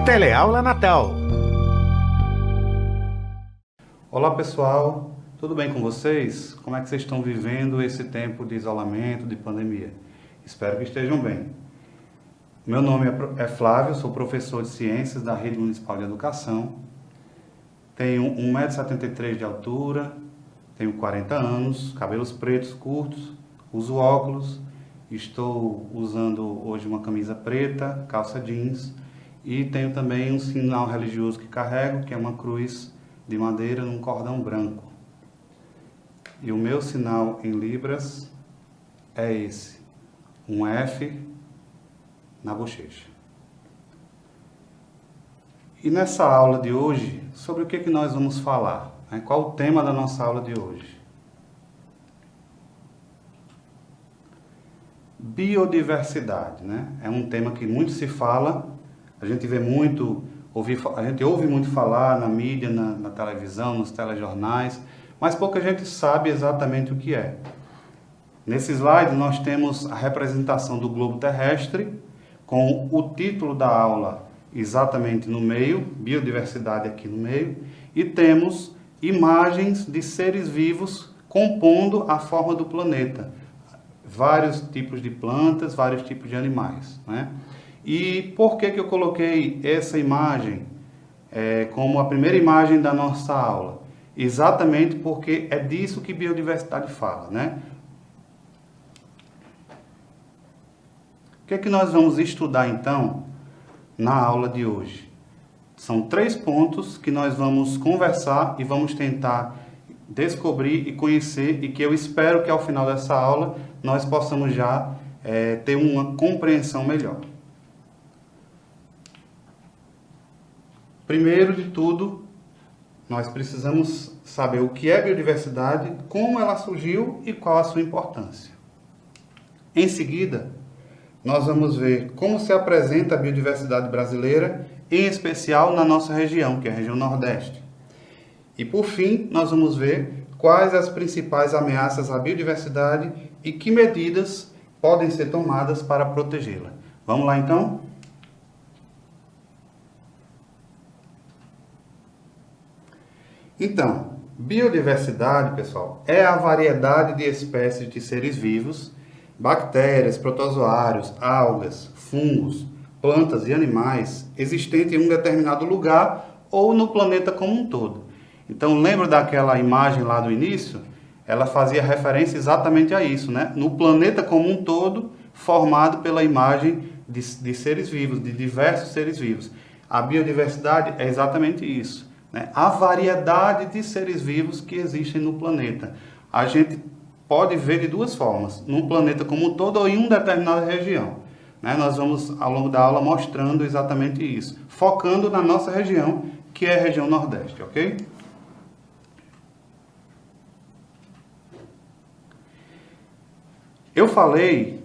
Teleaula Natal. Olá pessoal, tudo bem com vocês? Como é que vocês estão vivendo esse tempo de isolamento, de pandemia? Espero que estejam bem. Meu nome é Flávio, sou professor de Ciências da Rede Municipal de Educação. Tenho 1,73 m de altura, tenho 40 anos, cabelos pretos curtos, uso óculos, estou usando hoje uma camisa preta, calça jeans e tenho também um sinal religioso que carrego, que é uma cruz de madeira num cordão branco. E o meu sinal em Libras é esse, um F na bochecha. E nessa aula de hoje, sobre o que nós vamos falar? Qual o tema da nossa aula de hoje? Biodiversidade, né? É um tema que muito se fala, a gente ouve muito falar na mídia, na televisão, nos telejornais, mas pouca gente sabe exatamente o que é. Nesse slide nós temos a representação do globo terrestre, com o título da aula exatamente no meio, biodiversidade aqui no meio, e temos imagens de seres vivos compondo a forma do planeta. Vários tipos de plantas, vários tipos de animais, né? E por que eu coloquei essa imagem como a primeira imagem da nossa aula? Exatamente porque é disso que biodiversidade fala, né? O que nós vamos estudar então na aula de hoje? São 3 pontos que nós vamos conversar e vamos tentar descobrir e conhecer, e que eu espero que ao final dessa aula nós possamos já ter uma compreensão melhor. Primeiro de tudo, nós precisamos saber o que é biodiversidade, como ela surgiu e qual a sua importância. Em seguida, nós vamos ver como se apresenta a biodiversidade brasileira, em especial na nossa região, que é a região Nordeste. E por fim, nós vamos ver quais as principais ameaças à biodiversidade e que medidas podem ser tomadas para protegê-la. Vamos lá então? Então, biodiversidade, pessoal, é a variedade de espécies de seres vivos, bactérias, protozoários, algas, fungos, plantas e animais existentes em um determinado lugar ou no planeta como um todo. Então, lembra daquela imagem lá do início? Ela fazia referência exatamente a isso, né? No planeta como um todo, formado pela imagem de seres vivos, de diversos seres vivos. A biodiversidade é exatamente isso, né? A variedade de seres vivos que existem no planeta. A gente pode ver de 2 formas, no planeta como um todo ou em uma determinada região, né? Nós vamos, ao longo da aula, mostrando exatamente isso, focando na nossa região, que é a região Nordeste, ok? Eu falei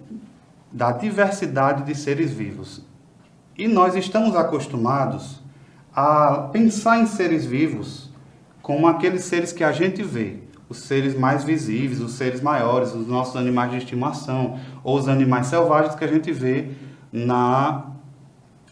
da diversidade de seres vivos e nós estamos acostumados a pensar em seres vivos como aqueles seres que a gente vê, os seres mais visíveis, os seres maiores, os nossos animais de estimação ou os animais selvagens que a gente vê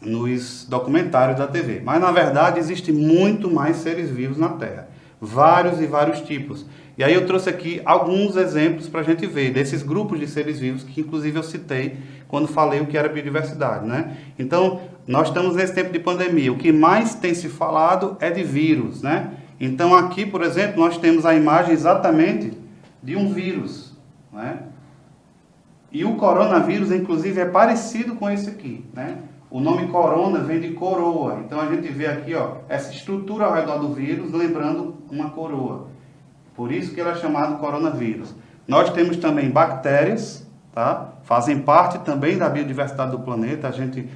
nos documentários da TV. Mas, na verdade, existe muito mais seres vivos na Terra. Vários e vários tipos. E aí eu trouxe aqui alguns exemplos para a gente ver desses grupos de seres vivos que, inclusive, eu citei quando falei o que era biodiversidade, né? Então, nós estamos nesse tempo de pandemia. O que mais tem se falado é de vírus, né? Então, aqui, por exemplo, nós temos a imagem exatamente de um vírus, né? E o coronavírus, inclusive, é parecido com esse aqui, né? O nome corona vem de coroa. Então, a gente vê aqui, ó, essa estrutura ao redor do vírus, lembrando uma coroa. Por isso que ele é chamado coronavírus. Nós temos também bactérias, tá? Fazem parte também da biodiversidade do planeta. A gente,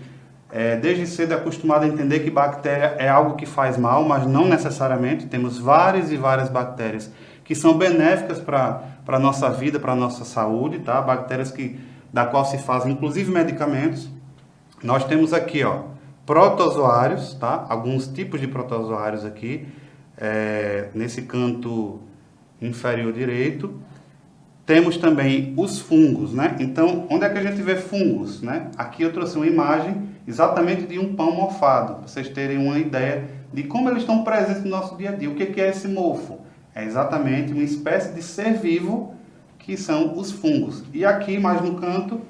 desde cedo, é acostumado a entender que bactéria é algo que faz mal, mas não necessariamente. Temos várias e várias bactérias que são benéficas para a nossa vida, para a nossa saúde, tá? Bactérias da qual se fazem, inclusive, medicamentos. Nós temos aqui, ó, protozoários, tá? Alguns tipos de protozoários aqui, nesse canto inferior direito. Temos também os fungos, né? Então, onde é que a gente vê fungos, né? Aqui eu trouxe uma imagem exatamente de um pão mofado, para vocês terem uma ideia de como eles estão presentes no nosso dia a dia. O que é esse mofo? É exatamente uma espécie de ser vivo que são os fungos. E aqui, mais no canto,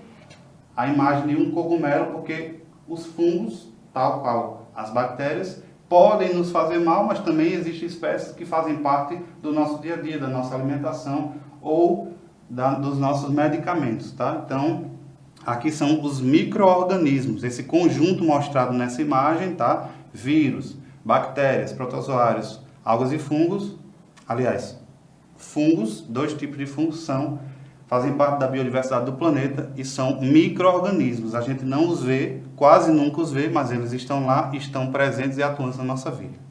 a imagem de um cogumelo, porque os fungos, tal qual as bactérias, podem nos fazer mal, mas também existem espécies que fazem parte do nosso dia a dia, da nossa alimentação ou dos nossos medicamentos, tá? Então, aqui são os micro-organismos, esse conjunto mostrado nessa imagem, tá? Vírus, bactérias, protozoários, algas e fungos. Aliás, fungos, 2 tipos de fungos fazem parte da biodiversidade do planeta e são micro-organismos. A gente não os vê, quase nunca os vê, mas eles estão lá, estão presentes e atuantes na nossa vida.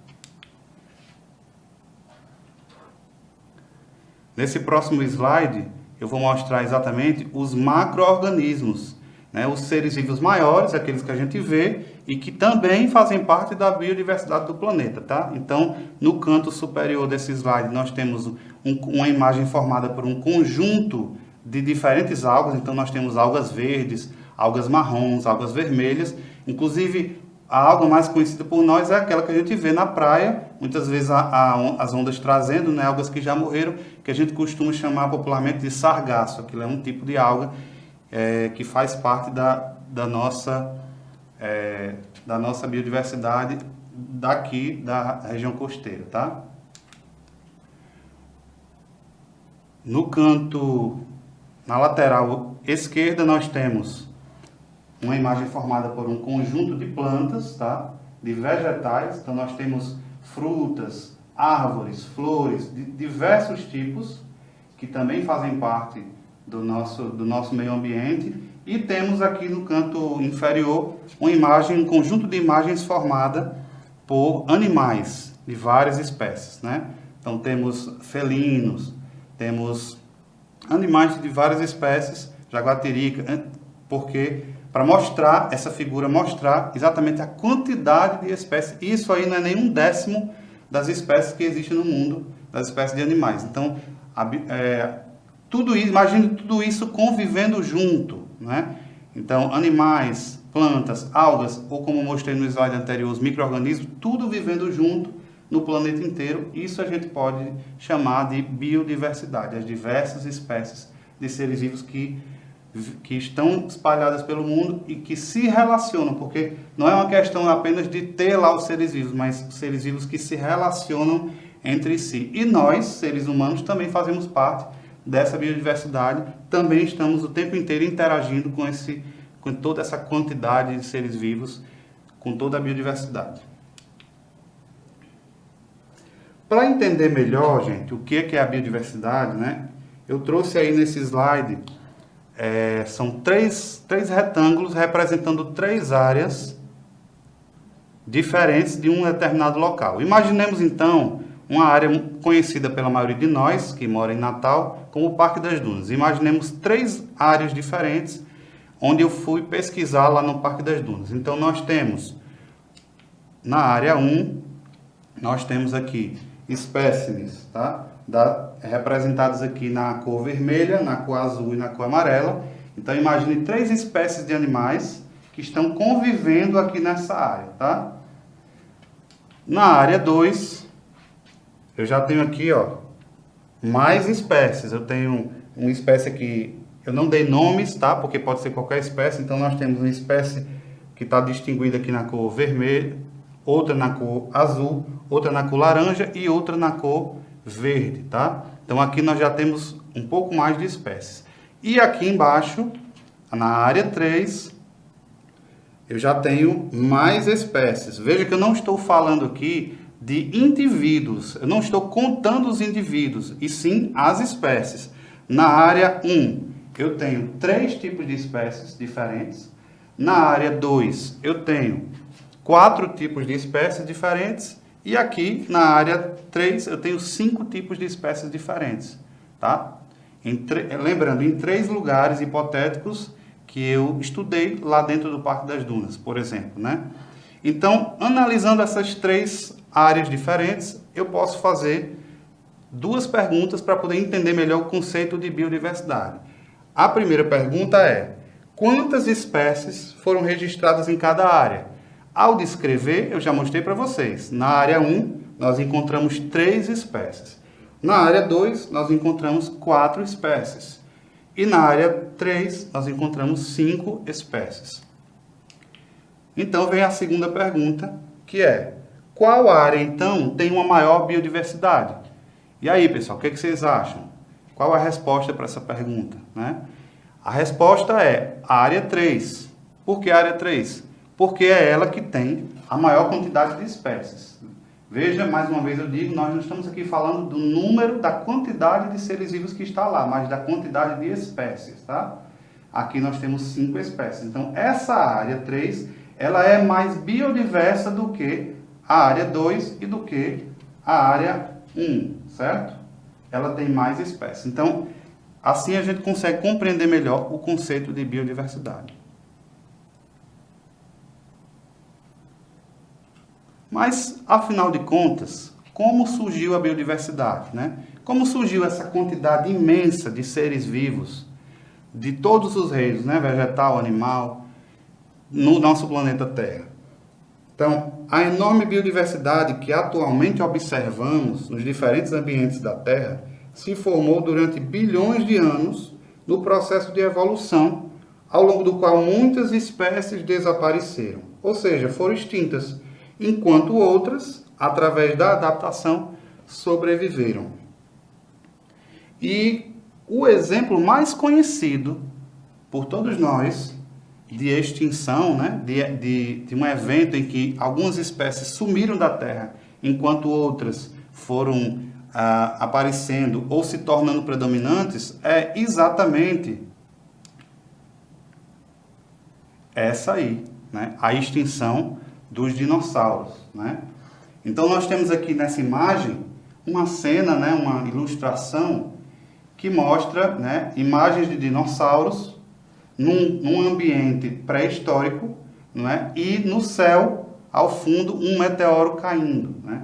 Nesse próximo slide, eu vou mostrar exatamente os macro-organismos, né? Os seres vivos maiores, aqueles que a gente vê e que também fazem parte da biodiversidade do planeta, tá? Então, no canto superior desse slide, nós temos uma imagem formada por um conjunto de diferentes algas. Então, nós temos algas verdes, algas marrons, algas vermelhas. Inclusive, a alga mais conhecida por nós é aquela que a gente vê na praia, muitas vezes as ondas trazendo, né, algas que já morreram, que a gente costuma chamar popularmente de sargaço. Aquilo é um tipo de alga que faz parte da nossa biodiversidade daqui da região costeira, tá? No canto, na lateral esquerda, nós temos uma imagem formada por um conjunto de plantas, tá? De vegetais. Então, nós temos frutas, árvores, flores, de diversos tipos, que também fazem parte do nosso meio ambiente. E temos aqui no canto inferior um conjunto de imagens formada por animais de várias espécies, né? Então, temos felinos, temos animais de várias espécies, jaguatirica, porque para mostrar essa figura, mostrar exatamente a quantidade de espécies. Isso aí não é nem 1/10 das espécies que existem no mundo, das espécies de animais. Então, imagine tudo isso convivendo junto, né? Então, animais, plantas, algas, ou como mostrei no slide anterior, os micro-organismos, tudo vivendo junto no planeta inteiro. Isso a gente pode chamar de biodiversidade, as diversas espécies de seres vivos que estão espalhadas pelo mundo e que se relacionam, porque não é uma questão apenas de ter lá os seres vivos, mas seres vivos que se relacionam entre si. E nós, seres humanos, também fazemos parte dessa biodiversidade, também estamos o tempo inteiro interagindo com toda essa quantidade de seres vivos, com toda a biodiversidade. Para entender melhor, gente, o que é a biodiversidade, né? Eu trouxe aí nesse slide, são três retângulos representando 3 áreas diferentes de um determinado local. Imaginemos então uma área conhecida pela maioria de nós, que mora em Natal, como o Parque das Dunas. Imaginemos 3 áreas diferentes, onde eu fui pesquisar lá no Parque das Dunas. Então, nós temos, na área 1, nós temos aqui espécimes, tá? Representados aqui na cor vermelha, na cor azul e na cor amarela. Então, imagine 3 espécies de animais que estão convivendo aqui nessa área, tá? Na área 2, eu já tenho aqui, ó, mais espécies. Eu tenho uma espécie aqui, eu não dei nomes, tá? Porque pode ser qualquer espécie. Então, nós temos uma espécie que está distinguida aqui na cor vermelha, outra na cor azul, outra na cor laranja e outra na cor verde, tá? Então, aqui nós já temos um pouco mais de espécies. E aqui embaixo, na área 3, eu já tenho mais espécies. Veja que eu não estou falando aqui de indivíduos, eu não estou contando os indivíduos, e sim as espécies. Na área 1, eu tenho 3 tipos de espécies diferentes. Na área 2, eu tenho 4 tipos de espécies diferentes. E aqui, na área 3, eu tenho 5 tipos de espécies diferentes, tá? Lembrando, em 3 lugares hipotéticos que eu estudei lá dentro do Parque das Dunas, por exemplo, né? Então, analisando essas 3 áreas diferentes, eu posso fazer duas perguntas para poder entender melhor o conceito de biodiversidade. A primeira pergunta é: quantas espécies foram registradas em cada área? Ao descrever, eu já mostrei para vocês. Na área 1, nós encontramos 3 espécies. Na área 2, nós encontramos 4 espécies. E na área 3, nós encontramos 5 espécies. Então, vem a segunda pergunta, que é: qual área, então, tem uma maior biodiversidade? E aí, pessoal, o que vocês acham? Qual a resposta para essa pergunta, né? A resposta é a área 3. Por que a área 3? Porque é ela que tem a maior quantidade de espécies. Veja, mais uma vez eu digo, nós não estamos aqui falando do número, da quantidade de seres vivos que está lá, mas da quantidade de espécies, tá? Aqui nós temos 5 espécies. Então, essa área 3, ela é mais biodiversa do que a área 2 e do que a área 1, certo? Ela tem mais espécies. Então, assim a gente consegue compreender melhor o conceito de biodiversidade. Mas, afinal de contas, como surgiu a biodiversidade, né? Como surgiu essa quantidade imensa de seres vivos, de todos os reinos, né? Vegetal, animal, no nosso planeta Terra? Então, a enorme biodiversidade que atualmente observamos nos diferentes ambientes da Terra se formou durante bilhões de anos no processo de evolução, ao longo do qual muitas espécies desapareceram, ou seja, foram extintas, enquanto outras, através da adaptação, sobreviveram. E o exemplo mais conhecido por todos nós de extinção, né, de um evento em que algumas espécies sumiram da Terra, enquanto outras foram aparecendo ou se tornando predominantes, é exatamente essa aí, né, a extinção dos dinossauros, né? Então nós temos aqui nessa imagem uma cena, né, uma ilustração que mostra, né, imagens de dinossauros num ambiente pré-histórico, não é? E no céu, ao fundo, um meteoro caindo, né?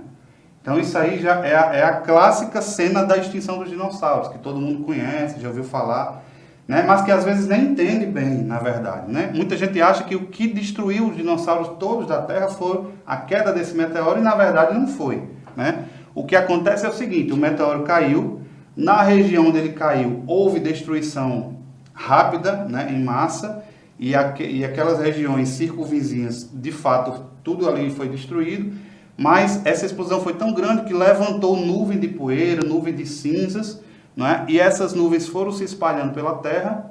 Então isso aí já é a clássica cena da extinção dos dinossauros, que todo mundo conhece, já ouviu falar, né? Mas que às vezes nem entende bem, na verdade, né? Muita gente acha que o que destruiu os dinossauros todos da Terra foi a queda desse meteoro, e na verdade não foi, né? O que acontece é o seguinte: o meteoro caiu, na região onde ele caiu houve destruição rápida, né, em massa, e aquelas regiões circunvizinhas, de fato, tudo ali foi destruído, mas essa explosão foi tão grande que levantou nuvem de poeira, nuvem de cinzas, não é? E essas nuvens foram se espalhando pela Terra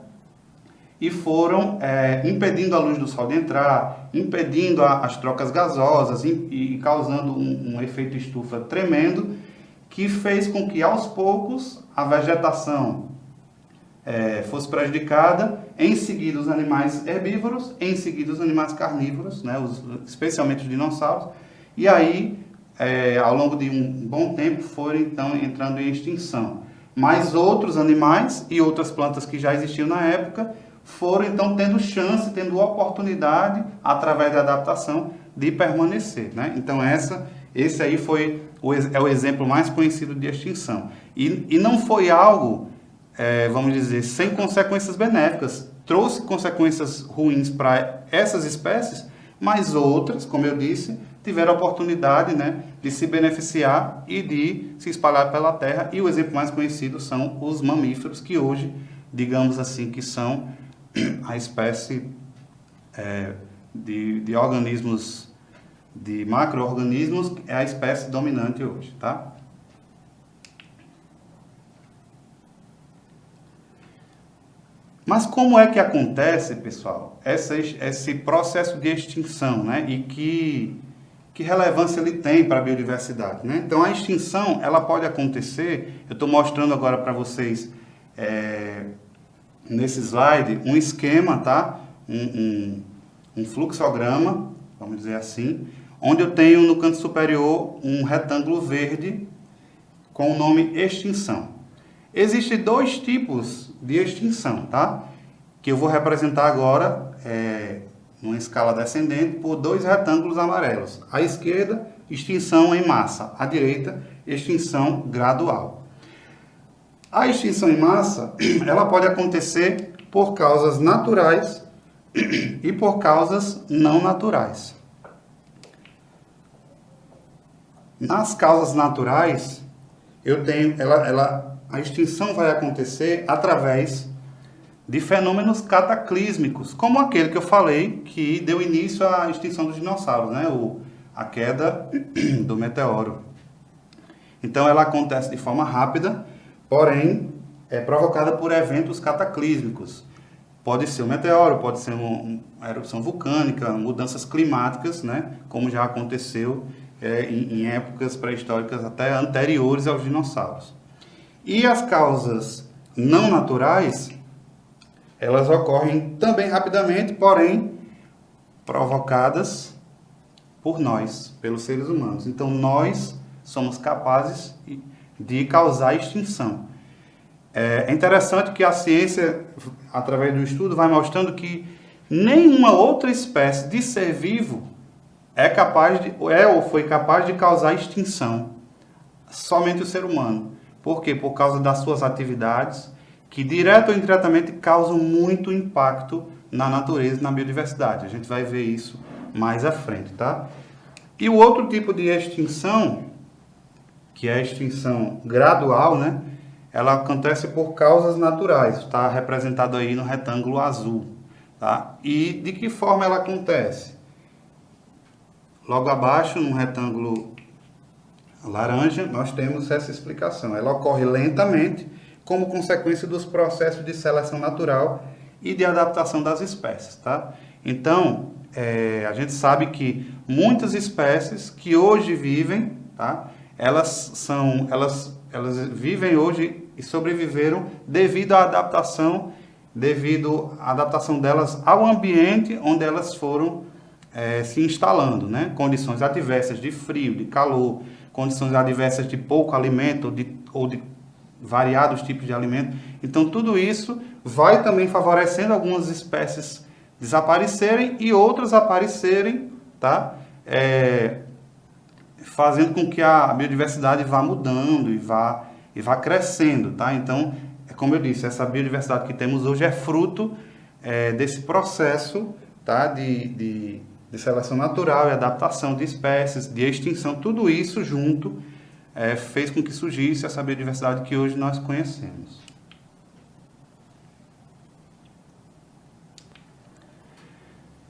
e foram impedindo a luz do Sol de entrar, impedindo as trocas gasosas e causando um efeito estufa tremendo, que fez com que, aos poucos, a vegetação fosse prejudicada, em seguida os animais herbívoros, em seguida os animais carnívoros, né, especialmente os dinossauros, e aí, ao longo de um bom tempo, foram então entrando em extinção. Mas outros animais e outras plantas que já existiam na época foram então tendo chance, tendo oportunidade, através da adaptação, de permanecer, né? Então esse aí é o exemplo mais conhecido de extinção. E não foi algo, vamos dizer, sem consequências benéficas. Trouxe consequências ruins para essas espécies, mas outras, como eu disse, tiveram a oportunidade, né, de se beneficiar e de se espalhar pela Terra. E o exemplo mais conhecido são os mamíferos, que hoje, digamos assim, que são a espécie de organismos, de macro-organismos, é a espécie dominante hoje, tá? Mas como é que acontece, pessoal, esse processo de extinção, né? E que relevância ele tem para a biodiversidade, né? Então, a extinção, ela pode acontecer, eu estou mostrando agora para vocês, nesse slide, um esquema, tá? Um fluxograma, vamos dizer assim, onde eu tenho no canto superior um retângulo verde com o nome extinção. Existem dois tipos de extinção, tá? Que eu vou representar agora numa escala descendente por dois retângulos amarelos. À esquerda, extinção em massa. À direita, extinção gradual. A extinção em massa, ela pode acontecer por causas naturais e por causas não naturais. Nas causas naturais, a extinção vai acontecer através de fenômenos cataclísmicos, como aquele que eu falei que deu início à extinção dos dinossauros, né? A queda do meteoro. Então ela acontece de forma rápida, porém é provocada por eventos cataclísmicos. Pode ser um meteoro, pode ser uma erupção vulcânica, mudanças climáticas, né? Como já aconteceu em épocas pré-históricas até anteriores aos dinossauros. E as causas não naturais, elas ocorrem também rapidamente, porém provocadas por nós, pelos seres humanos. Então nós somos capazes de causar extinção. É interessante que a ciência, através do estudo, vai mostrando que nenhuma outra espécie de ser vivo ou foi capaz de causar extinção. Somente o ser humano. Por quê? Por causa das suas atividades, que direto ou indiretamente causam muito impacto na natureza e na biodiversidade. A gente vai ver isso mais à frente, tá? E o outro tipo de extinção, que é a extinção gradual, né? Ela acontece por causas naturais, está representado aí no retângulo azul, tá? E de que forma ela acontece? Logo abaixo, no retângulo laranja, nós temos essa explicação. Ela ocorre lentamente, como consequência dos processos de seleção natural e de adaptação das espécies, tá? Então, a gente sabe que muitas espécies que hoje vivem, tá? Elas vivem hoje e sobreviveram devido à adaptação delas ao ambiente onde elas foram se instalando, né? Condições adversas de frio, de calor, condições adversas de pouco alimento ou de variados tipos de alimento. Então, tudo isso vai também favorecendo algumas espécies desaparecerem e outras aparecerem, tá? Fazendo com que a biodiversidade vá mudando e vá crescendo, tá? Então, como eu disse, essa biodiversidade que temos hoje é fruto desse processo, tá? de seleção natural e adaptação de espécies, de extinção, tudo isso junto fez com que surgisse essa biodiversidade que hoje nós conhecemos.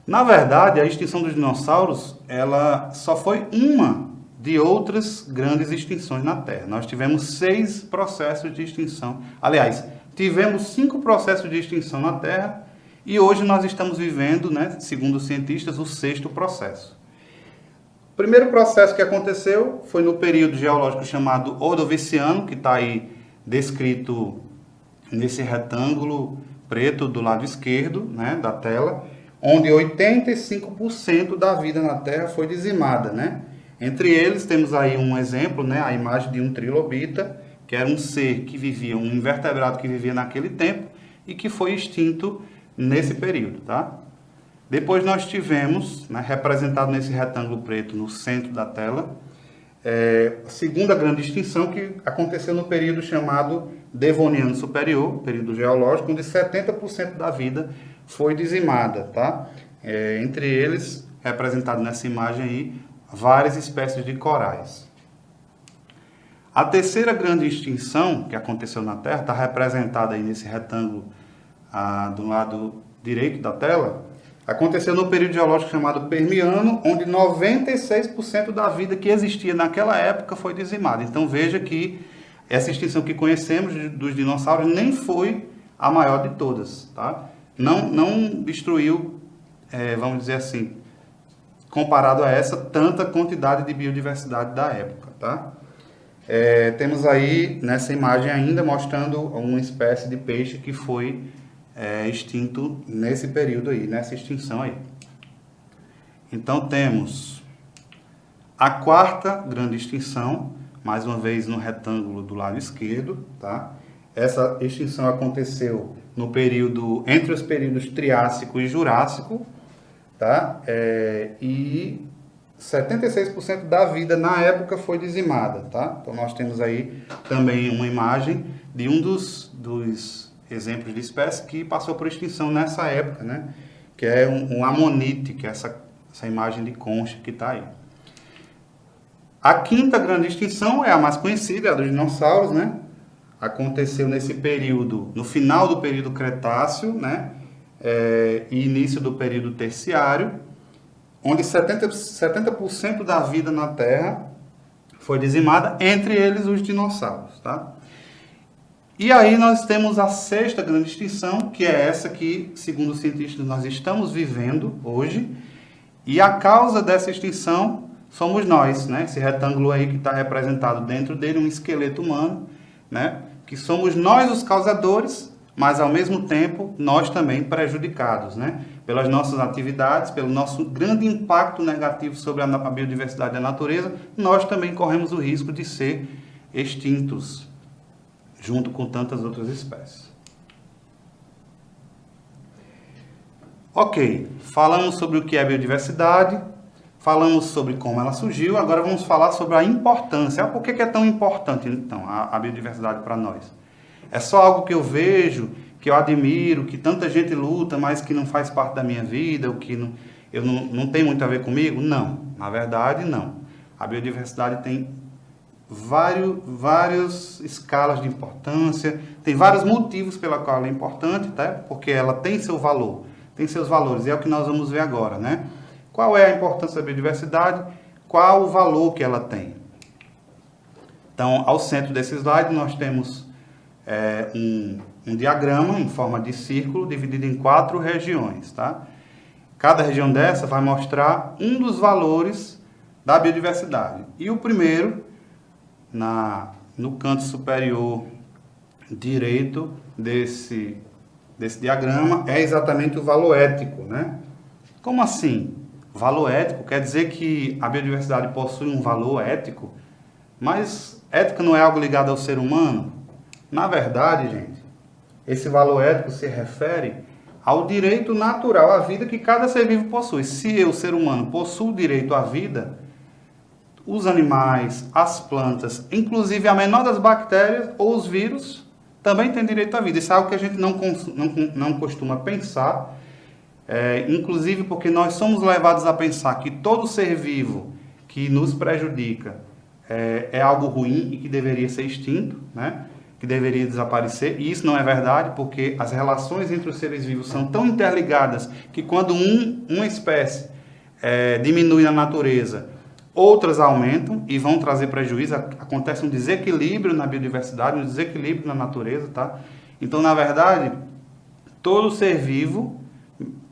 Na verdade, a extinção dos dinossauros, ela só foi uma de outras grandes extinções na Terra. Nós tivemos 6 processos de extinção. Aliás, tivemos 5 processos de extinção na Terra e hoje nós estamos vivendo, né, segundo os cientistas, o 6º processo. O primeiro processo que aconteceu foi no período geológico chamado Ordoviciano, que está aí descrito nesse retângulo preto do lado esquerdo, né, da tela, onde 85% da vida na Terra foi dizimada, né? Entre eles temos aí um exemplo, né, a imagem de um trilobita, que era um ser que vivia, um invertebrado que vivia naquele tempo e que foi extinto nesse período, tá? Depois nós tivemos, né, representado nesse retângulo preto no centro da tela, a segunda grande extinção que aconteceu no período chamado Devoniano Superior, período geológico, onde 70% da vida foi dizimada, tá? Entre eles, representado nessa imagem aí, várias espécies de corais. A terceira grande extinção que aconteceu na Terra, está representada aí nesse retângulo do lado direito da tela, aconteceu no período geológico chamado Permiano, onde 96% da vida que existia naquela época foi dizimada. Então veja que essa extinção que conhecemos dos dinossauros nem foi a maior de todas, tá? Não destruiu, vamos dizer assim, comparado a essa, tanta quantidade de biodiversidade da época, tá? Temos aí, nessa imagem ainda, mostrando uma espécie de peixe que foi extinto nesse período aí, nessa extinção aí. Então temos a quarta grande extinção, mais uma vez no retângulo do lado esquerdo, tá? Essa extinção aconteceu no período, entre os períodos Triássico e Jurássico, tá? E 76% da vida na época foi dizimada, tá? Então nós temos aí também uma imagem de um dos exemplos de espécie que passou por extinção nessa época, né? Que é um amonite, que é essa imagem de concha que está aí. A quinta grande extinção é a mais conhecida, é a dos dinossauros, né? Aconteceu nesse período, no final do período Cretáceo, né? E início do período Terciário, onde 70% da vida na Terra foi dizimada, entre eles os dinossauros, tá? E aí nós temos a sexta grande extinção, que é essa que, segundo os cientistas, nós estamos vivendo hoje, e a causa dessa extinção somos nós, né? Esse retângulo aí que está representado dentro dele, um esqueleto humano, né? Que somos nós os causadores, mas ao mesmo tempo nós também prejudicados, né? Pelas nossas atividades, pelo nosso grande impacto negativo sobre a biodiversidade da natureza, nós também corremos o risco de ser extintos, junto com tantas outras espécies. Ok, falamos sobre o que é biodiversidade, falamos sobre como ela surgiu, agora vamos falar sobre a importância. Por que é tão importante, então, a biodiversidade para nós? É só algo que eu vejo, que eu admiro, que tanta gente luta, mas que não faz parte da minha vida, ou que não tem muito a ver comigo? Não, na verdade não. A biodiversidade tem várias escalas de importância, tem vários motivos pela qual ela é importante, tá? Porque ela tem seu valor, tem seus valores, e é o que nós vamos ver agora, né? Qual é a importância da biodiversidade? Qual o valor que ela tem? Então, ao centro desse slide, nós temos um diagrama em forma de círculo, dividido em 4 regiões, tá? Cada região dessa vai mostrar um dos valores da biodiversidade. E o primeiro, no canto superior direito desse diagrama, é exatamente o valor ético, né? Como assim? Valor ético quer dizer que a biodiversidade possui um valor ético, mas ética não é algo ligado ao ser humano? Na verdade, gente, esse valor ético se refere ao direito natural à vida que cada ser vivo possui. Se eu, ser humano, possuo direito à vida, os animais, as plantas, inclusive a menor das bactérias ou os vírus, também têm direito à vida. Isso é algo que a gente não costuma pensar, inclusive porque nós somos levados a pensar que todo ser vivo que nos prejudica é algo ruim e que deveria ser extinto, né? Que deveria desaparecer, e isso não é verdade, porque as relações entre os seres vivos são tão interligadas que quando uma espécie diminui na natureza, outras aumentam e vão trazer prejuízo, acontece um desequilíbrio na biodiversidade, um desequilíbrio na natureza, tá? Então, na verdade, todo ser vivo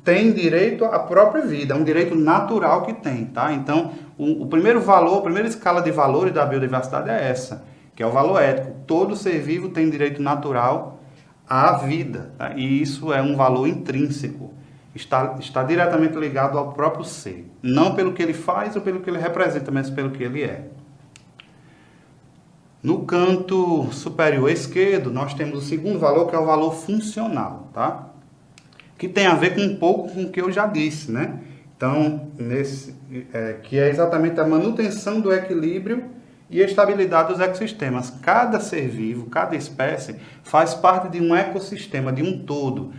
tem direito à própria vida, é um direito natural que tem, tá? Então, o primeiro valor, a primeira escala de valores da biodiversidade é essa, que é o valor ético. Todo ser vivo tem direito natural à vida, tá? E isso é um valor intrínseco, está diretamente ligado ao próprio ser, não pelo que ele faz ou pelo que ele representa, mas pelo que ele é. No canto superior esquerdo, nós temos o segundo valor, que é o valor funcional, tá? Que tem a ver com um pouco com o que eu já disse, né? Então, que é exatamente a manutenção do equilíbrio e estabilidade dos ecossistemas. Cada ser vivo, cada espécie faz parte de um ecossistema, de um todo.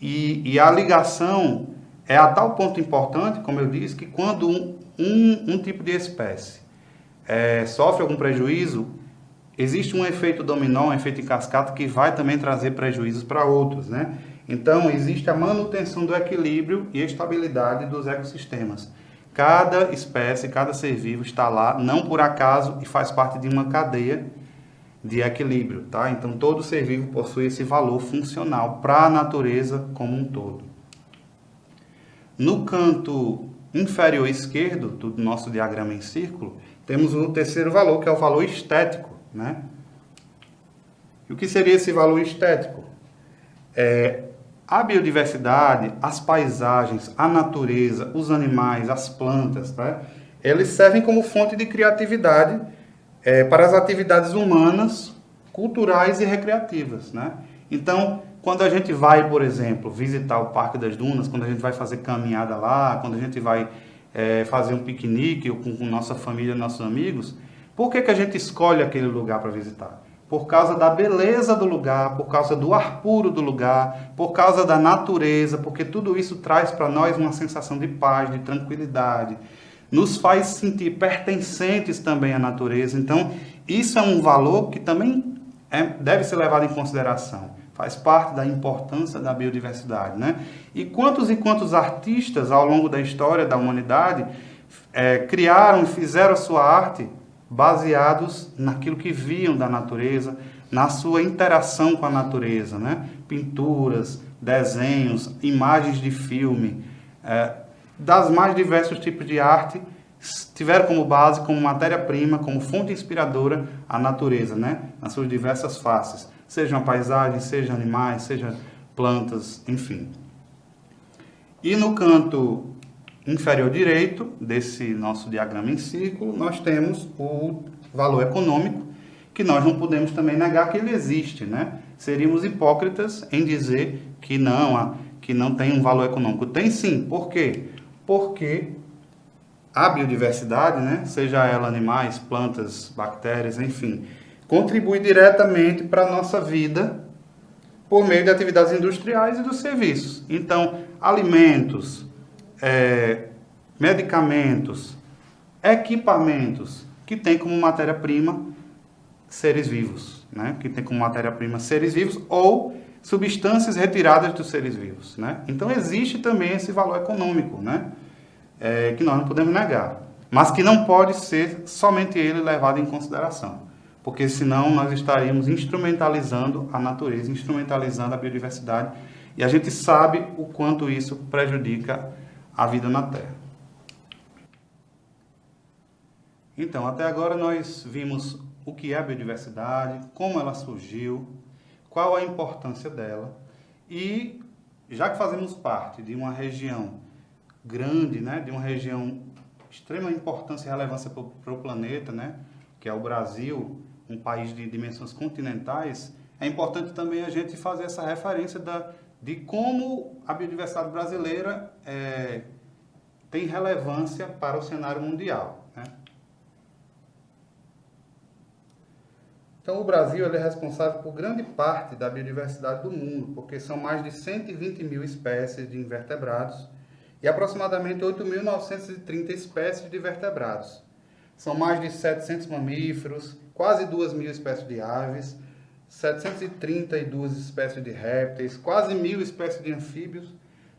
E a ligação é a tal ponto importante, como eu disse, que quando um tipo de espécie sofre algum prejuízo, existe um efeito dominó, um efeito em cascata, que vai também trazer prejuízos para outros, né? Então, existe a manutenção do equilíbrio e estabilidade dos ecossistemas. Cada espécie, cada ser vivo está lá, não por acaso, e faz parte de uma cadeia de equilíbrio, tá? Então, todo ser vivo possui esse valor funcional para a natureza como um todo. No canto inferior esquerdo do nosso diagrama em círculo, temos o terceiro valor, que é o valor estético, né? E o que seria esse valor estético? A biodiversidade, as paisagens, a natureza, os animais, as plantas, tá? Eles servem como fonte de criatividade para as atividades humanas, culturais e recreativas, né? Então, quando a gente vai, por exemplo, visitar o Parque das Dunas, quando a gente vai fazer caminhada lá, quando a gente vai fazer um piquenique ou com nossa família, nossos amigos, por que a gente escolhe aquele lugar para visitar? Por causa da beleza do lugar, por causa do ar puro do lugar, por causa da natureza, porque tudo isso traz para nós uma sensação de paz, de tranquilidade, nos faz sentir pertencentes também à natureza. Então, isso é um valor que também deve ser levado em consideração. Faz parte da importância da biodiversidade, né? E quantos artistas ao longo da história da humanidade criaram e fizeram a sua arte baseados naquilo que viam da natureza, na sua interação com a natureza, né? Pinturas, desenhos, imagens de filme, das mais diversos tipos de arte, tiveram como base, como matéria-prima, como fonte inspiradora a natureza, né? Nas suas diversas faces, seja uma paisagem, seja animais, seja plantas, enfim. E no canto inferior direito desse nosso diagrama em círculo, nós temos o valor econômico, que nós não podemos também negar que ele existe, né? Seríamos hipócritas em dizer que não tem um valor econômico. Tem sim. Por quê? Porque a biodiversidade, né, seja ela animais, plantas, bactérias, enfim, contribui diretamente para a nossa vida por meio de atividades industriais e dos serviços. Então, alimentos, medicamentos, equipamentos que têm como matéria-prima seres vivos, né? Que tem como matéria-prima seres vivos ou substâncias retiradas dos seres vivos, né? Então existe também esse valor econômico, né? Que nós não podemos negar, mas que não pode ser somente ele levado em consideração, porque senão nós estaríamos instrumentalizando a natureza, instrumentalizando a biodiversidade, e a gente sabe o quanto isso prejudica a vida na Terra. Então, até agora nós vimos o que é a biodiversidade, como ela surgiu, qual a importância dela, e já que fazemos parte de uma região grande, né, de uma região de extrema importância e relevância para o planeta, né, que é o Brasil, um país de dimensões continentais, é importante também a gente fazer essa referência de como a biodiversidade brasileira tem relevância para o cenário mundial, né? Então, o Brasil ele é responsável por grande parte da biodiversidade do mundo, porque são mais de 120 mil espécies de invertebrados e aproximadamente 8.930 espécies de vertebrados. São mais de 700 mamíferos, quase 2.000 espécies de aves, 732 espécies de répteis, quase 1.000 espécies de anfíbios,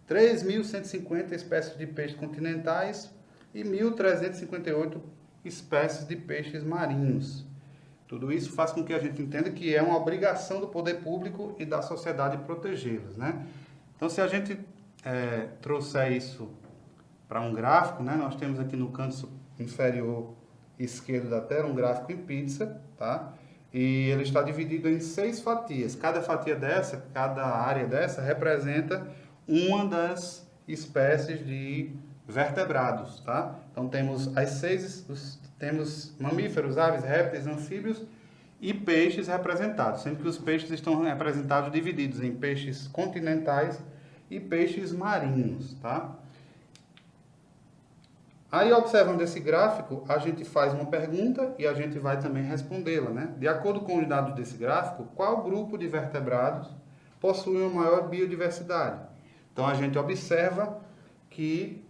3.150 espécies de peixes continentais e 1.358 espécies de peixes marinhos. Tudo isso faz com que a gente entenda que é uma obrigação do poder público e da sociedade protegê-los, né? Então, se a gente trouxer isso para um gráfico, né? Nós temos aqui no canto inferior esquerdo da tela um gráfico em pizza, tá? E ele está dividido em 6 fatias. Cada fatia dessa, cada área dessa, representa uma das espécies de vertebrados, tá? Então, temos temos mamíferos, aves, répteis, anfíbios e peixes representados, sendo que os peixes estão representados divididos em peixes continentais e peixes marinhos, tá? Aí, observando esse gráfico, a gente faz uma pergunta e a gente vai também respondê-la, né? De acordo com os dados desse gráfico, qual grupo de vertebrados possui uma maior biodiversidade? Então, a gente observa que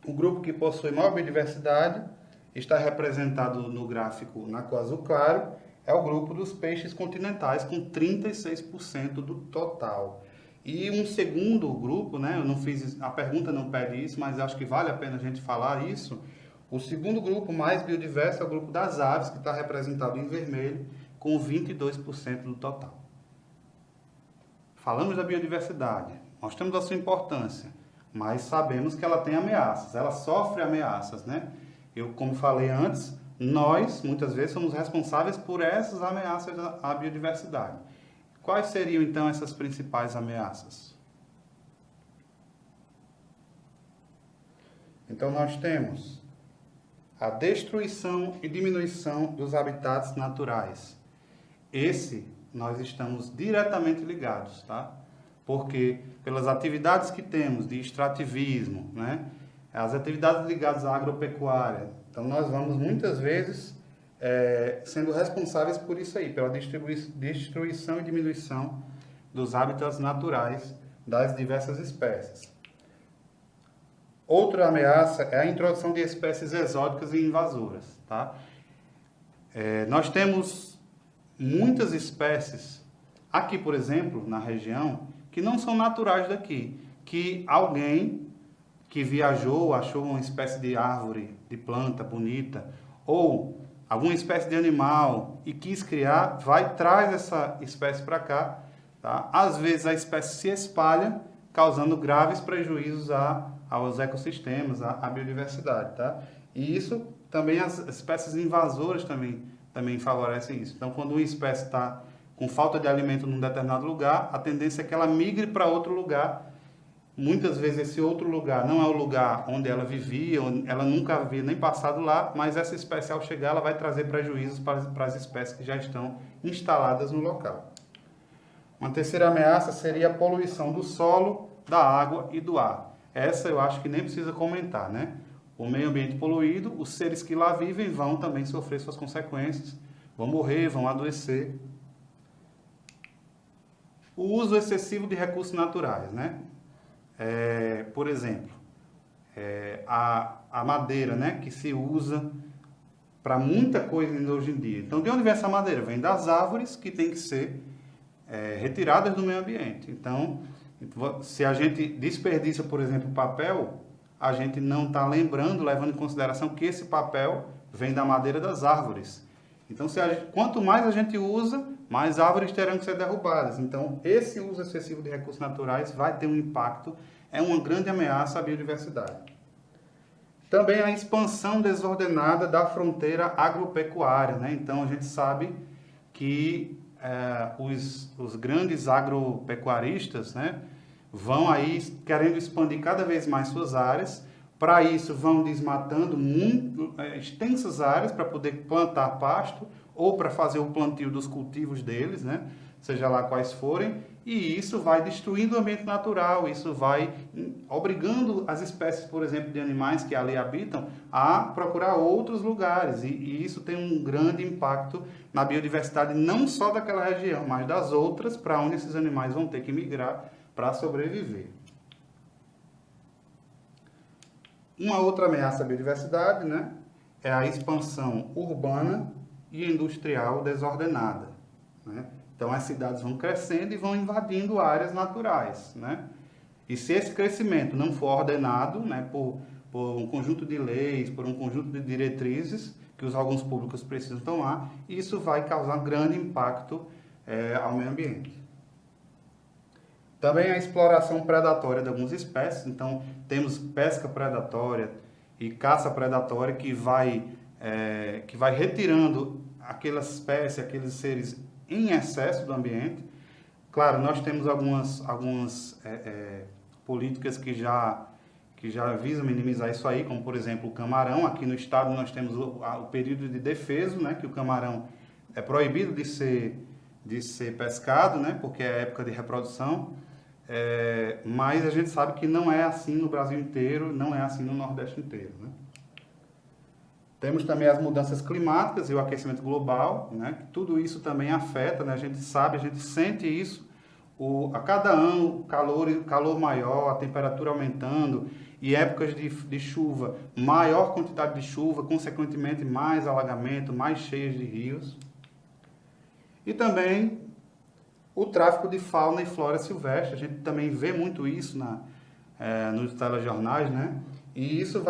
o grupo que possui maior biodiversidade está representado no gráfico na cor azul claro, é o grupo dos peixes continentais, com 36% do total. E um segundo grupo, né, eu não fiz, a pergunta não pede isso, mas acho que vale a pena a gente falar isso. O segundo grupo mais biodiverso é o grupo das aves, que está representado em vermelho, com 22% do total. Falamos da biodiversidade, mostramos a sua importância, mas sabemos que ela tem ameaças, ela sofre ameaças, né? Como falei antes, nós, muitas vezes, somos responsáveis por essas ameaças à biodiversidade. Quais seriam, então, essas principais ameaças? Então, nós temos a destruição e diminuição dos habitats naturais. Nós estamos diretamente ligados, tá? Porque pelas atividades que temos de extrativismo, né? as atividades ligadas à agropecuária. Então, nós vamos muitas vezes sendo responsáveis por isso aí, pela destruição e diminuição dos hábitats naturais das diversas espécies. Outra ameaça é a introdução de espécies exóticas e invasoras. Tá? Nós temos muitas espécies aqui, por exemplo, na região, que não são naturais daqui, que alguém que viajou, achou uma espécie de árvore, de planta bonita, ou alguma espécie de animal e quis criar, traz essa espécie para cá. Tá? Às vezes a espécie se espalha, causando graves prejuízos aos ecossistemas, à biodiversidade. Tá? E isso também, as espécies invasoras também favorecem isso. Então, quando uma espécie está com falta de alimento num determinado lugar, a tendência é que ela migre para outro lugar. Muitas vezes esse outro lugar não é o lugar onde ela vivia, ela nunca havia nem passado lá, mas essa espécie, ao chegar, ela vai trazer prejuízos para as espécies que já estão instaladas no local. Uma terceira ameaça seria a poluição do solo, da água e do ar. Essa eu acho que nem precisa comentar, né? O meio ambiente poluído, os seres que lá vivem vão também sofrer suas consequências, vão morrer, vão adoecer. O uso excessivo de recursos naturais, né? Por exemplo, a madeira, né, que se usa para muita coisa ainda hoje em dia. Então, de onde vem essa madeira? Vem das árvores que tem que ser retiradas do meio ambiente. Então, se a gente desperdiça, por exemplo, papel, a gente não está lembrando, levando em consideração que esse papel vem da madeira das árvores. Então, quanto mais a gente usa, mais árvores terão que ser derrubadas. Então, esse uso excessivo de recursos naturais vai ter um impacto, é uma grande ameaça à biodiversidade. Também a expansão desordenada da fronteira agropecuária, né? Então, a gente sabe que os grandes agropecuaristas, né, vão aí querendo expandir cada vez mais suas áreas. Para isso, vão desmatando extensas áreas para poder plantar pasto ou para fazer o plantio dos cultivos deles, né? Seja lá quais forem, e isso vai destruindo o ambiente natural, isso vai obrigando as espécies, por exemplo, de animais que ali habitam, a procurar outros lugares, e isso tem um grande impacto na biodiversidade, não só daquela região, mas das outras, para onde esses animais vão ter que migrar para sobreviver. Uma outra ameaça à biodiversidade, né, é a expansão urbana e industrial desordenada, né? Então, as cidades vão crescendo e vão invadindo áreas naturais, né? E se esse crescimento não for ordenado, né, por um conjunto de leis, por um conjunto de diretrizes que os órgãos públicos precisam tomar, isso vai causar grande impacto ao meio ambiente. Também a exploração predatória de algumas espécies. Então, temos pesca predatória e caça predatória que vai retirando aquelas espécies, aqueles seres em excesso do ambiente. Claro, nós temos algumas políticas que já visam minimizar isso aí, como, por exemplo, o camarão. Aqui no estado nós temos o período de defeso, né, que o camarão é proibido de ser pescado, né, porque é a época de reprodução. Mas a gente sabe que não é assim no Brasil inteiro, não é assim no Nordeste inteiro, né? Temos também as mudanças climáticas e o aquecimento global, né? Tudo isso também afeta, né? A gente sabe, a gente sente isso. A cada ano, calor maior, a temperatura aumentando e épocas de chuva, maior quantidade de chuva, consequentemente mais alagamento, mais cheias de rios. E também o tráfico de fauna e flora silvestre. A gente também vê muito isso nos telejornais, né? E isso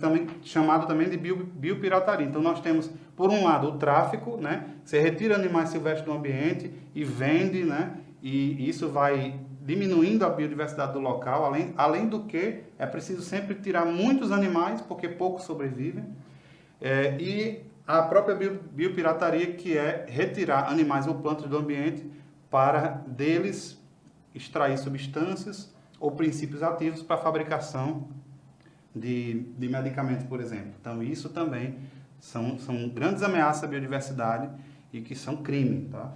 também chamado também de biopirataria. Então nós temos, por um lado, o tráfico, né? Você retira animais silvestres do ambiente e vende, né? E isso vai diminuindo a biodiversidade do local. Além do que, é preciso sempre tirar muitos animais, porque poucos sobrevivem. E a própria biopirataria, que é retirar animais ou plantas do ambiente para deles extrair substâncias ou princípios ativos para a fabricação de medicamentos, por exemplo. Então, isso também são grandes ameaças à biodiversidade e que são crime, tá?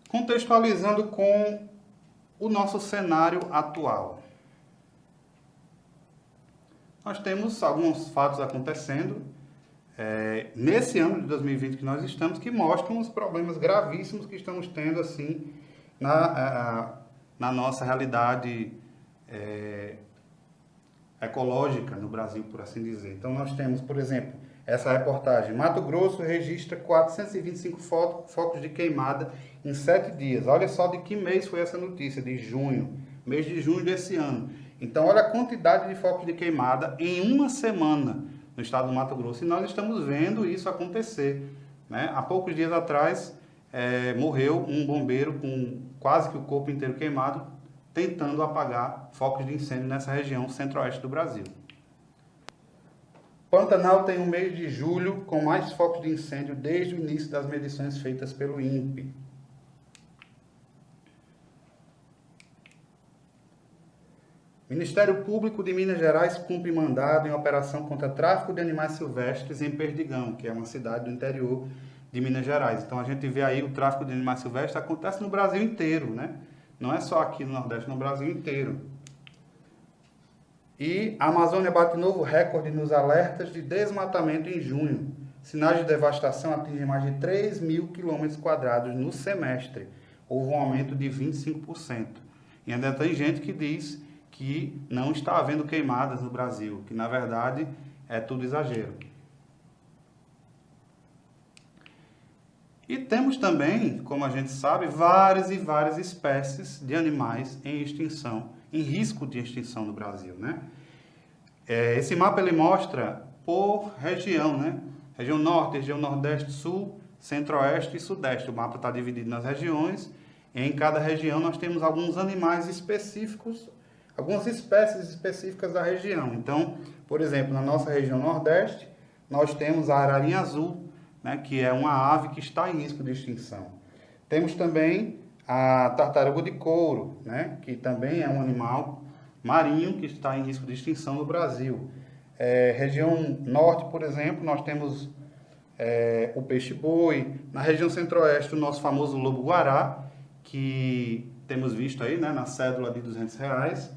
Contextualizando com o nosso cenário atual. nós temos alguns fatos acontecendo nesse ano de 2020 que nós estamos, que mostram os problemas gravíssimos que estamos tendo assim na nossa realidade ecológica no Brasil, por assim dizer. Então nós temos, por exemplo, essa reportagem: Mato Grosso registra 425 focos de queimada em 7 dias. Olha só de que mês foi essa notícia, de junho, mês de junho desse ano. Então olha a quantidade de focos de queimada em uma semana no estado do Mato Grosso, e nós estamos vendo isso acontecer, né? Há poucos dias atrás morreu um bombeiro com quase que o corpo inteiro queimado, tentando apagar focos de incêndio nessa região centro-oeste do Brasil. Pantanal tem um mês de julho com mais focos de incêndio desde o início das medições feitas pelo INPE. Ministério Público de Minas Gerais cumpre mandado em operação contra tráfico de animais silvestres em Perdigão, que é uma cidade do interior de Minas Gerais. Então a gente vê aí o tráfico de animais silvestres acontece no Brasil inteiro, né? Não é só aqui no Nordeste, no Brasil inteiro. E a Amazônia bate novo recorde nos alertas de desmatamento em junho. Sinais de devastação atingem mais de 3.000 km² no semestre. Houve um aumento de 25%. E ainda tem gente que diz que não está havendo queimadas no Brasil, que na verdade é tudo exagero. E temos também, como a gente sabe, várias e várias espécies de animais em extinção, em risco de extinção no Brasil, né? Esse mapa ele mostra por região, né? Região Norte, região Nordeste, Sul, Centro-Oeste e Sudeste. O mapa está dividido nas regiões. Em cada região nós temos alguns animais específicos, algumas espécies específicas da região. Então, por exemplo, na nossa região Nordeste, nós temos a ararinha azul, né, que é uma ave que está em risco de extinção. Temos também a tartaruga de couro, né, que também é um animal marinho que está em risco de extinção no Brasil. Região Norte, por exemplo, nós temos o peixe-boi. Na região Centro-Oeste, o nosso famoso lobo-guará, que temos visto aí, né, na cédula de R$200.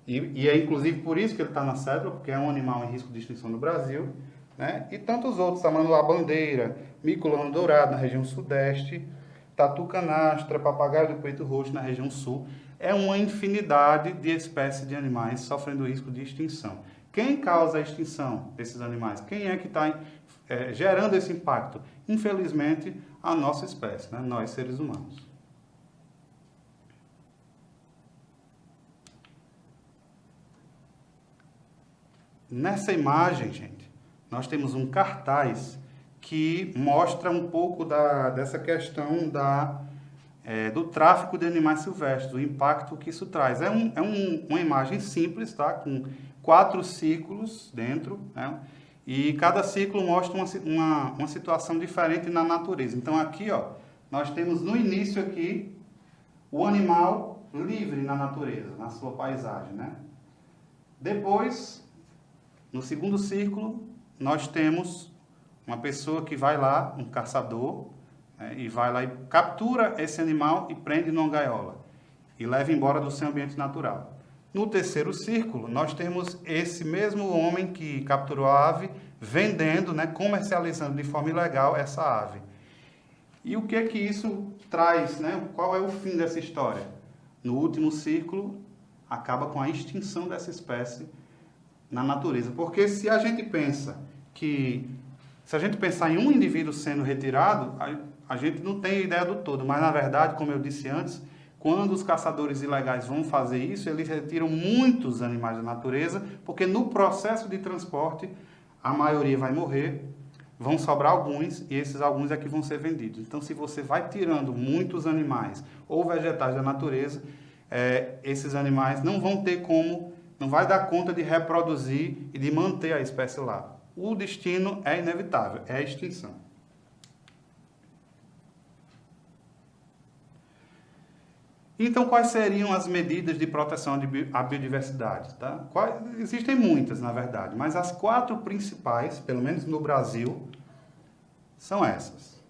E é inclusive por isso que ele está na cédula, porque é um animal em risco de extinção no Brasil, né? E tantos outros, tamanduá-bandeira, mico-leão dourado na região Sudeste, tatu-canastra, papagaio do peito roxo na região Sul. É uma infinidade de espécies de animais sofrendo risco de extinção. Quem causa a extinção desses animais? Quem é que está gerando esse impacto? Infelizmente, a nossa espécie, né? Nós, seres humanos. Nessa imagem, gente, nós temos um cartaz que mostra um pouco dessa questão do tráfico de animais silvestres, o impacto que isso traz. Uma imagem simples, tá? Com 4 círculos dentro, né? E cada círculo mostra uma situação diferente na natureza. Então aqui, ó, nós temos no início aqui o animal livre na natureza, na sua paisagem, né? Depois, no segundo círculo, nós temos uma pessoa que vai lá, um caçador, né, e vai lá e captura esse animal e prende numa gaiola e leva embora do seu ambiente natural. No terceiro círculo, nós temos esse mesmo homem que capturou a ave vendendo, né, comercializando de forma ilegal essa ave. E o que é que isso traz, né? Qual é o fim dessa história? No último círculo, acaba com a extinção dessa espécie na natureza. Porque se a gente pensar em um indivíduo sendo retirado, a gente não tem ideia do todo. Mas, na verdade, como eu disse antes, quando os caçadores ilegais vão fazer isso, eles retiram muitos animais da natureza, porque no processo de transporte, a maioria vai morrer, vão sobrar alguns, e esses alguns é que vão ser vendidos. Então, se você vai tirando muitos animais ou vegetais da natureza, esses animais não vão ter como, não vai dar conta de reproduzir e de manter a espécie lá. O destino é inevitável, é a extinção. Então, quais seriam as medidas de proteção à biodiversidade? Tá? Existem muitas, na verdade, mas as 4 principais, pelo menos no Brasil, são essas.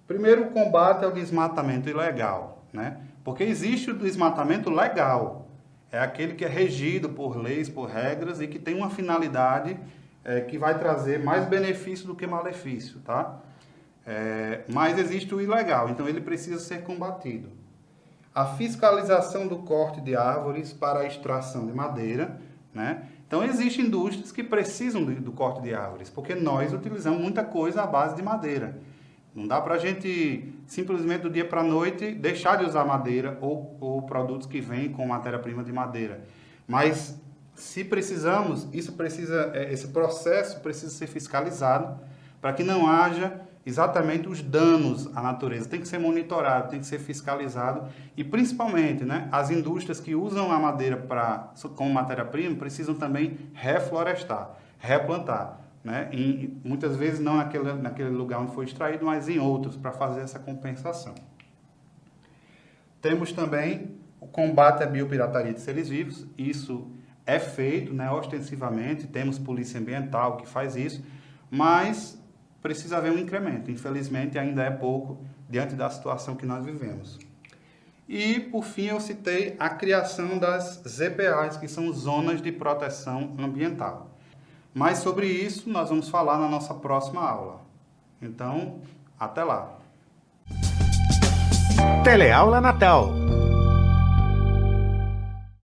Primeiro, o combate ao desmatamento ilegal, né? Porque existe o desmatamento legal. é aquele que é regido por leis, por regras e que tem uma finalidade que vai trazer mais benefício do que malefício, tá? Mas existe o ilegal, então ele precisa ser combatido. A fiscalização do corte de árvores para a extração de madeira, né? Então existem indústrias que precisam do corte de árvores, porque nós utilizamos muita coisa à base de madeira. Não dá para a gente simplesmente do dia para a noite deixar de usar madeira ou produtos que vêm com matéria-prima de madeira. Mas se precisamos, esse processo precisa ser fiscalizado para que não haja exatamente os danos à natureza. Tem que ser monitorado, tem que ser fiscalizado e principalmente, né, as indústrias que usam a madeira como matéria-prima precisam também reflorestar, replantar. Né? E muitas vezes não naquele lugar onde foi extraído, mas em outros, para fazer essa compensação. Temos também o combate à biopirataria de seres vivos. Isso é feito, né, ostensivamente, temos polícia ambiental que faz isso, mas precisa haver um incremento. Infelizmente, ainda é pouco diante da situação que nós vivemos. E, por fim, eu citei a criação das ZPAs, que são Zonas de Proteção Ambiental. Mas sobre isso nós vamos falar na nossa próxima aula. Então, até lá! Teleaula Natal.